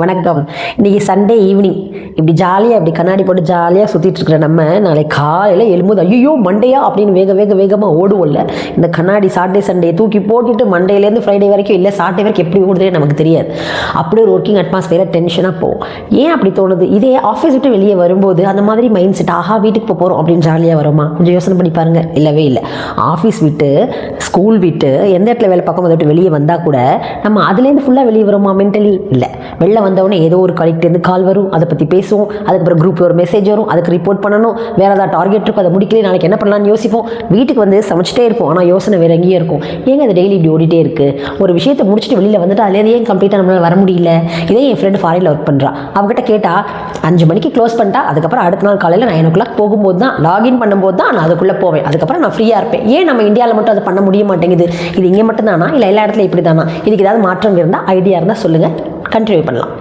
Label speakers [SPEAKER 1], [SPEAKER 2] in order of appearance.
[SPEAKER 1] வணக்கம். இன்னைக்கு Sunday evening இப்படி ஜாலியாக இப்படி கண்ணாடி போட்டு ஜாலியாக சுற்றிட்டு இருக்கிற நம்ம நாளைக்கு காலையில் எழும்போது ஐயோ மண்டேயா அப்படின்னு வேகமாக ஓடுவோம்ல. இந்த கண்ணாடி சாட்டர்டே சண்டே தூக்கி போட்டுட்டு மண்டேலேருந்து ஃப்ரைடே வரைக்கும் இல்லை சாட்டர்டே வரைக்கும் எப்படி ஓடுதே நமக்கு தெரியாது. அப்படி ஒரு ஒர்க்கிங் அட்மாஸ்பியராக டென்ஷனாக போகும். ஏன் அப்படி தோணுது? இதே ஆஃபீஸ் விட்டு வெளியே வரும்போது அந்த மாதிரி மைண்ட் செட் ஆஹா வீட்டுக்கு போகிறோம் அப்படின்னு ஜாலியாக வருமா? கொஞ்சம் யோசனை பண்ணி பாருங்கள். இல்லவே இல்லை. ஆஃபீஸ் விட்டு ஸ்கூல் விட்டு எந்த இடத்துல வேலை பார்க்கும் அதை விட்டு வெளியே வந்தால் கூட நம்ம அதுலேருந்து ஃபுல்லாக வெளியே வரோமா? மென்டலி இல்லை. வெளில வந்தவொடனே ஏதோ ஒரு கலெக்டேருந்து கால் வரும், அதை பற்றி பேசுவோம், அதுக்கப்புறம் குரூப்பில் ஒரு மெசேஜ் வரும், அதுக்கு ரிப்போர்ட் பண்ணணும், வேறு ஏதாவது டார்கெட் இருக்கும், அதை முடிக்கல நாளைக்கு என்ன பண்ணலாம்னு யோசிப்போம். வீட்டுக்கு வந்து சமைச்சிட்டே இருப்போம், ஆனால் யோசனை வேறு எங்கேயே இருக்கும். ஏங்க அது டெய்லி இப்படி ஓடிட்டே இருக்குது? ஒரு விஷயத்தை முடிச்சுட்டு வெளியில் வந்துட்டு அதுலேருந்து ஏன் கம்ப்ளீட்டாக நம்மளால் வர முடியல? இதே என் ஃப்ரெண்டு ஃபாரினில் ஒர்க் பண்ணுறா. அவங்ககிட்ட கேட்டால் 5 மணிக்கு க்ளோஸ் பண்ணிட்டா, அதுக்கப்புறம் அடுத்த நாள் காலையில் 9 o'clock போகும்போது தான் லாகின் பண்ணும்போது தான் நான் அதுக்குள்ளே போவேன், அதுக்கப்புறம் நான் ஃப்ரீயாக இருப்பேன். ஏன் நம்ம இந்தியாவில் மட்டும் அதை பண்ண முடிய மாட்டேங்குது? இது இங்கே மட்டும் தானா இல்லை எல்லா இடத்துலையும் இப்படி தானா? இதுக்கு ஏதாவது மாற்றம் இருந்தால் ஐடியா இருந்தால் சொல்லுங்கள், கண்டினியூ பண்ணலாம்.